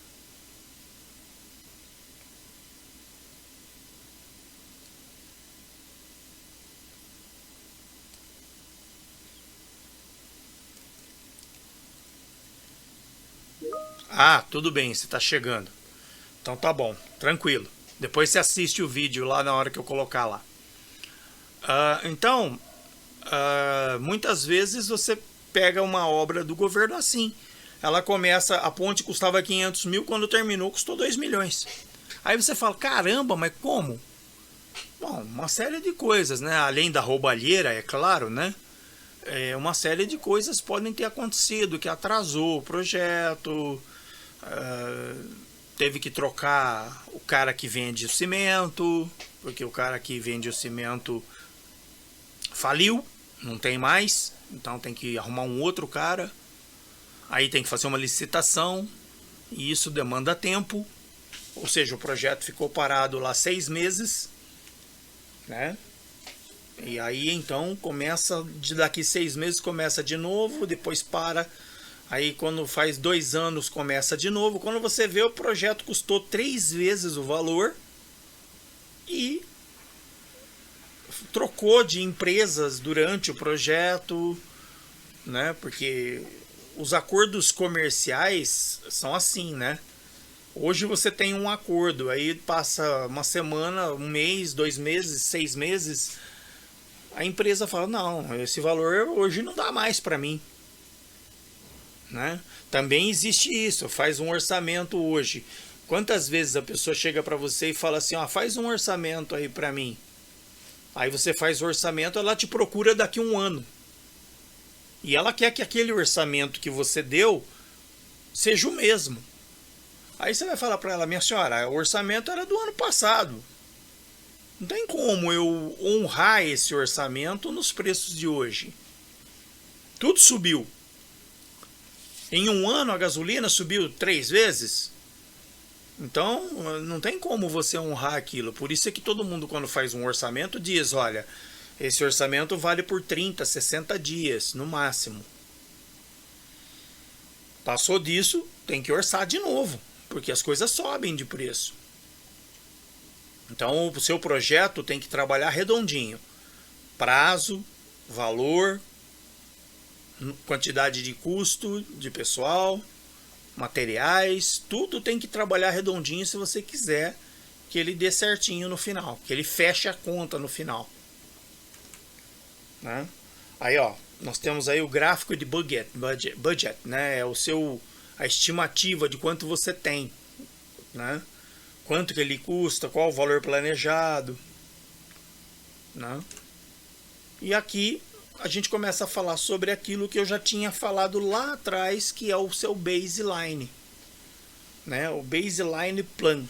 Ah, tudo bem, você está chegando. Então tá bom, tranquilo. Depois você assiste o vídeo lá na hora que eu colocar lá. Então, muitas vezes você pega uma obra do governo assim. Ela começa, a ponte custava 500 mil, quando terminou custou 2 milhões. Aí você fala, caramba, mas como? Bom, uma série de coisas, né? Além da roubalheira, é claro, né? Uma série de coisas podem ter acontecido, que atrasou o projeto, teve que trocar o cara que vende o cimento, porque o cara que vende o cimento faliu, não tem mais, então tem que arrumar um outro cara. Aí tem que fazer uma licitação, e isso demanda tempo, ou seja, o projeto ficou parado lá 6 meses, né? E aí então começa, daqui 6 meses começa de novo, depois para. Aí quando faz 2 anos começa de novo. Quando você vê, o projeto custou 3 vezes o valor e trocou de empresas durante o projeto, né? Porque os acordos comerciais são assim, né? Hoje você tem um acordo, aí passa uma semana, um mês, 2 meses, 6 meses, a empresa fala, não, esse valor hoje não dá mais para mim. Né? Também existe isso, faz um orçamento hoje. Quantas vezes a pessoa chega para você e fala assim, ó, faz um orçamento aí para mim. Aí você faz o orçamento, ela te procura daqui 1 ano. E ela quer que aquele orçamento que você deu seja o mesmo. Aí você vai falar para ela, minha senhora, o orçamento era do ano passado. Não tem como eu honrar esse orçamento nos preços de hoje. Tudo subiu. Em 1 ano a gasolina subiu 3 vezes. Então não tem como você honrar aquilo. Por isso é que todo mundo, quando faz um orçamento, diz, olha, esse orçamento vale por 30, 60 dias no máximo. Passou disso, tem que orçar de novo, porque as coisas sobem de preço. Então o seu projeto tem que trabalhar redondinho. Prazo, valor, quantidade de custo de pessoal, materiais, tudo tem que trabalhar redondinho se você quiser que ele dê certinho no final, que ele feche a conta no final. Né? Aí ó, nós temos aí o gráfico de budget, né? É a estimativa de quanto você tem, né? Quanto que ele custa, qual o valor planejado, né? E aqui a gente começa a falar sobre aquilo que eu já tinha falado lá atrás, que é o seu baseline, né? O baseline plan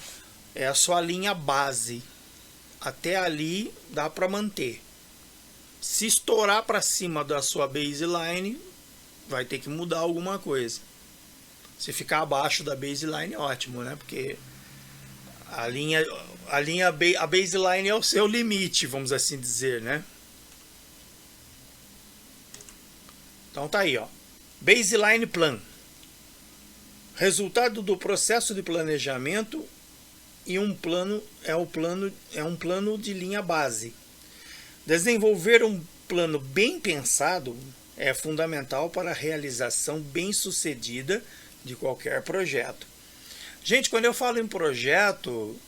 é a sua linha base. Até ali dá para manter. Se estourar para cima da sua baseline, vai ter que mudar alguma coisa. Se ficar abaixo da baseline, ótimo, né? Porque a baseline é o seu limite, vamos assim dizer, né? Então tá aí, ó. Baseline Plan. Resultado do processo de planejamento e um plano é um plano de linha base. Desenvolver um plano bem pensado é fundamental para a realização bem-sucedida de qualquer projeto. Gente, quando eu falo em projeto,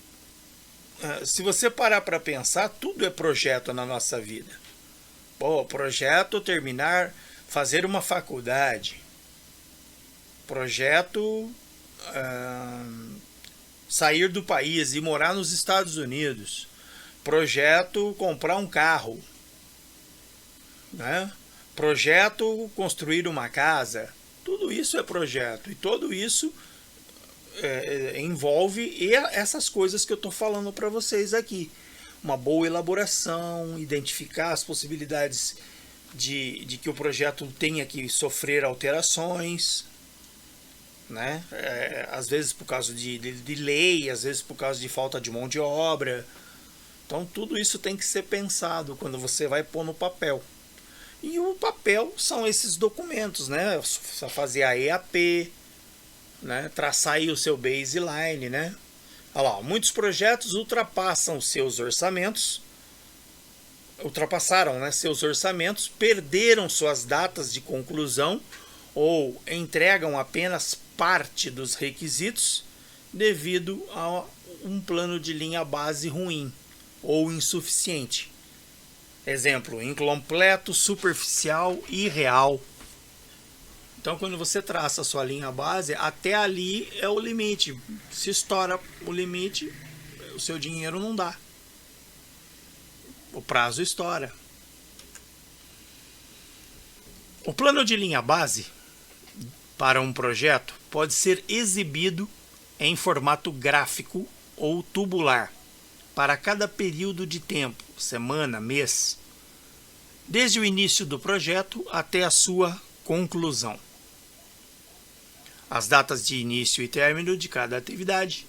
se você parar para pensar, tudo é projeto na nossa vida. Pô, projeto fazer uma faculdade, projeto sair do país e morar nos Estados Unidos, projeto comprar um carro, né? Projeto construir uma casa, tudo isso é projeto e tudo isso envolve essas coisas que eu estou falando para vocês aqui. Uma boa elaboração, identificar as possibilidades de que o projeto tenha que sofrer alterações, né? Às vezes por causa de lei, às vezes por causa de falta de mão de obra. Então tudo isso tem que ser pensado quando você vai pôr no papel. E o papel são esses documentos, né? Só fazer a EAP, né? Traçar aí o seu baseline, né? Olha lá, muitos projetos ultrapassaram, né, seus orçamentos, perderam suas datas de conclusão ou entregam apenas parte dos requisitos devido a um plano de linha base ruim ou insuficiente. Exemplo, incompleto, superficial e irreal. Então, quando você traça a sua linha base, até ali é o limite. Se estoura o limite, o seu dinheiro não dá. O prazo estoura. O plano de linha base para um projeto pode ser exibido em formato gráfico ou tubular para cada período de tempo, semana, mês, desde o início do projeto até a sua conclusão. As datas de início e término de cada atividade,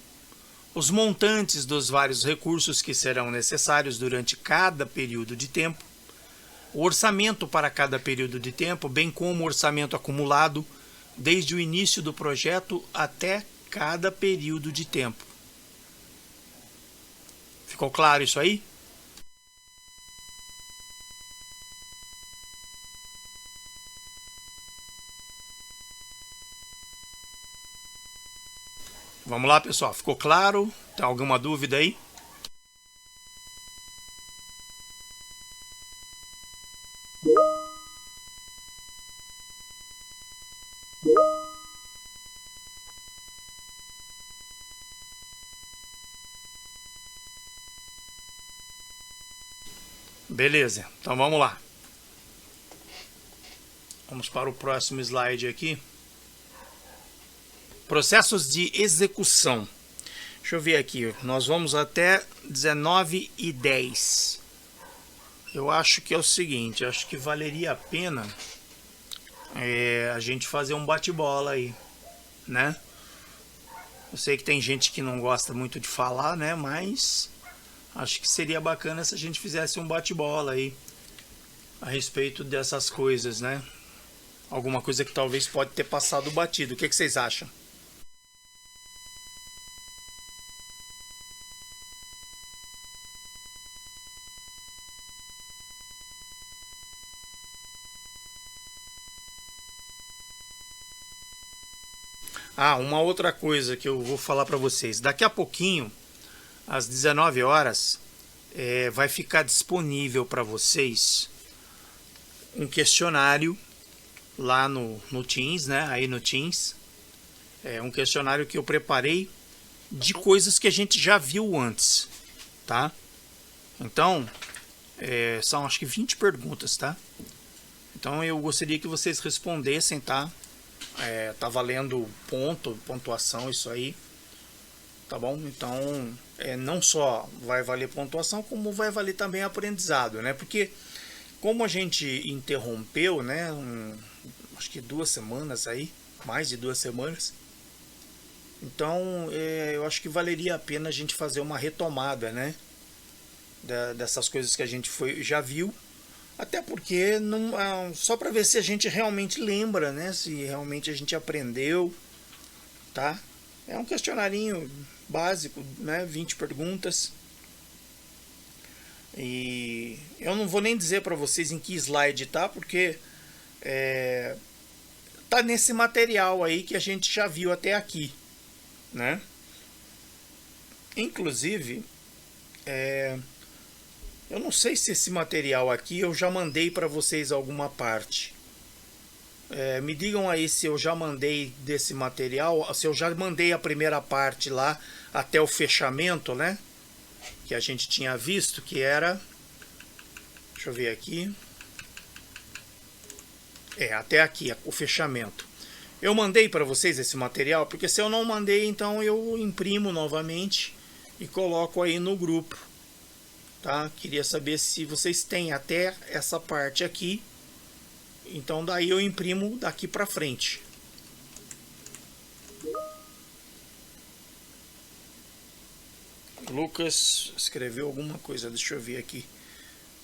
os montantes dos vários recursos que serão necessários durante cada período de tempo, o orçamento para cada período de tempo, bem como o orçamento acumulado desde o início do projeto até cada período de tempo. Ficou claro isso aí? Vamos lá, pessoal. Ficou claro? Tem alguma dúvida aí? Beleza. Então vamos lá. Vamos para o próximo slide aqui. Processos de execução. Deixa eu ver aqui. Nós vamos até 19:10. Eu acho que é o seguinte. Acho que valeria a pena a gente fazer um bate-bola aí, né? Eu sei que tem gente que não gosta muito de falar, né? Mas acho que seria bacana se a gente fizesse um bate-bola aí a respeito dessas coisas, né? Alguma coisa que talvez pode ter passado batido. O que vocês acham? Ah, uma outra coisa que eu vou falar para vocês. Daqui a pouquinho, às 19 horas, vai ficar disponível para vocês um questionário lá no Teams, né? Aí no Teams. É um questionário que eu preparei de coisas que a gente já viu antes, tá? Então, são acho que 20 perguntas, tá? Então eu gostaria que vocês respondessem, tá? Tá valendo pontuação isso aí, tá bom? Então, não só vai valer pontuação, como vai valer também aprendizado, né? Porque como a gente interrompeu, né? Acho que 2 semanas aí, mais de 2 semanas. Então, eu acho que valeria a pena a gente fazer uma retomada, né? Dessas coisas que a gente já viu. Até porque só para ver se a gente realmente lembra, né? Se realmente a gente aprendeu, tá? É um questionarinho básico, né? 20 perguntas. E eu não vou nem dizer para vocês em que slide tá, porque tá nesse material aí que a gente já viu até aqui, né? Inclusive, eu não sei se esse material aqui eu já mandei para vocês alguma parte. Me digam aí se eu já mandei desse material, se eu já mandei a primeira parte lá até o fechamento, né? Que a gente tinha visto, que era... Deixa eu ver aqui. Até aqui, o fechamento. Eu mandei para vocês esse material, porque se eu não mandei, então eu imprimo novamente e coloco aí no grupo, tá? Queria saber se vocês têm até essa parte aqui, então daí eu imprimo daqui para frente. O Lucas escreveu alguma coisa, deixa eu ver aqui,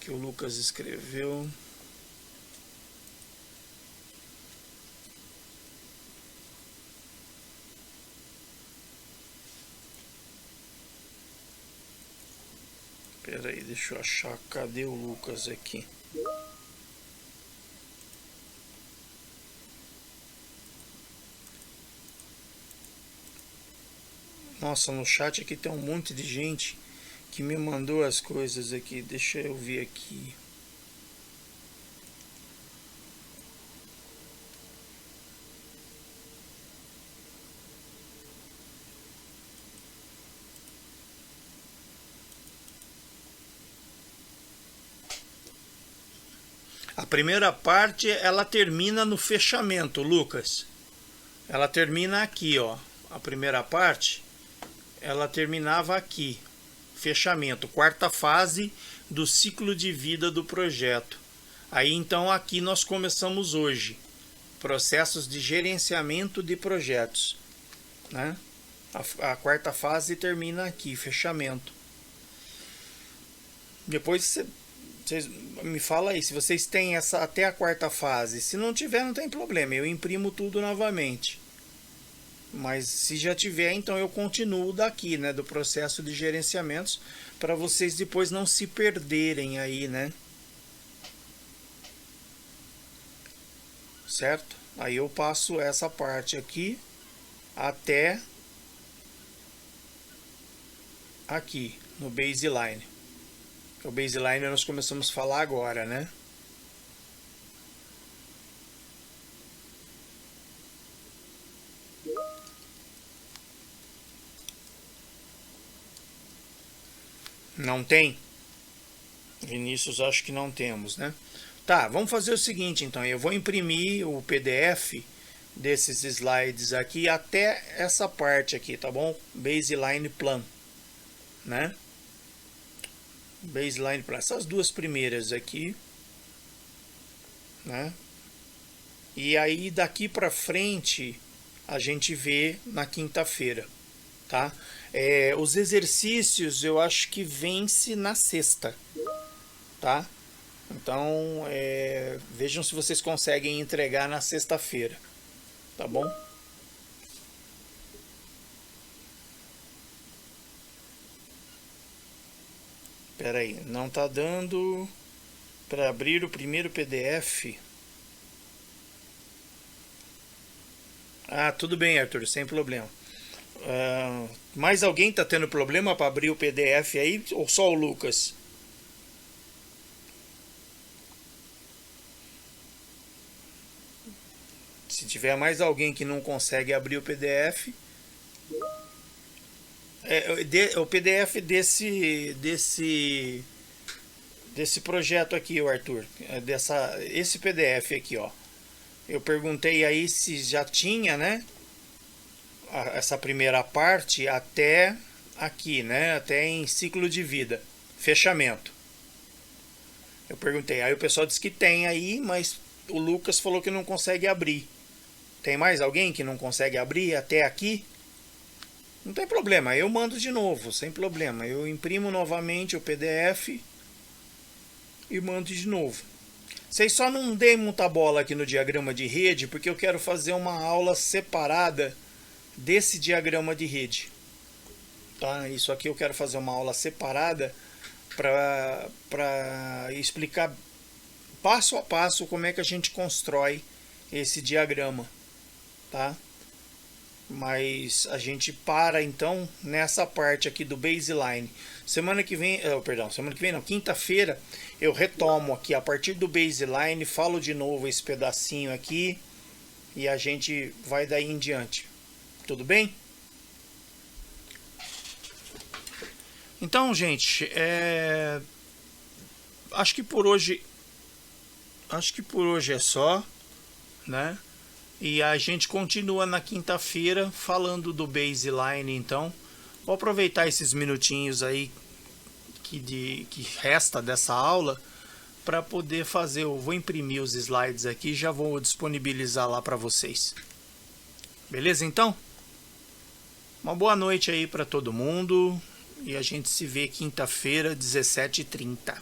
que o Lucas escreveu. Pera aí, deixa eu achar, cadê o Lucas aqui? Nossa, no chat aqui tem um monte de gente que me mandou as coisas aqui, deixa eu ver aqui. A primeira parte, ela termina no fechamento, Lucas. Ela termina aqui, ó. A primeira parte, ela terminava aqui. Fechamento, quarta fase do ciclo de vida do projeto. Aí, então, aqui nós começamos hoje. Processos de gerenciamento de projetos, né? A quarta fase termina aqui, fechamento. Depois vocês me falam aí, se vocês têm essa até a quarta fase. Se não tiver, não tem problema, eu imprimo tudo novamente. Mas se já tiver, então eu continuo daqui, né, do processo de gerenciamentos, para vocês depois não se perderem aí, né? Certo? Aí eu passo essa parte aqui até aqui, no baseline. O baseline nós começamos a falar agora, né? Não tem? Vinícius, acho que não temos, né? Tá, vamos fazer o seguinte, então. Eu vou imprimir o PDF desses slides aqui até essa parte aqui, tá bom? Baseline Plan, né? Baseline Plan. Essas duas primeiras aqui, né? E aí, daqui pra frente, a gente vê na quinta-feira, tá? Os exercícios eu acho que vence na sexta, tá? Então vejam se vocês conseguem entregar na sexta-feira, tá bom? Espera aí, não tá dando para abrir o primeiro PDF. Ah, tudo bem, Arthur, sem problema. Mais alguém está tendo problema para abrir o PDF aí ou só o Lucas? Se tiver mais alguém que não consegue abrir o PDF, o PDF desse projeto aqui, o Arthur, esse PDF aqui, ó. Eu perguntei aí se já tinha, né? Essa primeira parte até aqui, né? Até em ciclo de vida, fechamento. Eu perguntei, aí o pessoal disse que tem aí, mas o Lucas falou que não consegue abrir. Tem mais alguém que não consegue abrir até aqui? Não tem problema, eu mando de novo, sem problema. Eu imprimo novamente o PDF e mando de novo. Vocês só não deem muita bola aqui no diagrama de rede, porque eu quero fazer uma aula separada desse diagrama de rede, tá? Isso aqui eu quero fazer uma aula separada para explicar passo a passo como é que a gente constrói esse diagrama, tá? Mas a gente para então nessa parte aqui do baseline. Semana que vem não, quinta-feira eu retomo aqui a partir do baseline, falo de novo esse pedacinho aqui e a gente vai daí em diante. Tudo bem? Então, gente, acho que por hoje é só. né? E a gente continua na quinta-feira falando do baseline. Então vou aproveitar esses minutinhos aí que resta dessa aula para poder fazer. Eu vou imprimir os slides aqui e já vou disponibilizar lá para vocês. Beleza, então? Uma boa noite aí para todo mundo e a gente se vê quinta-feira, 17h30.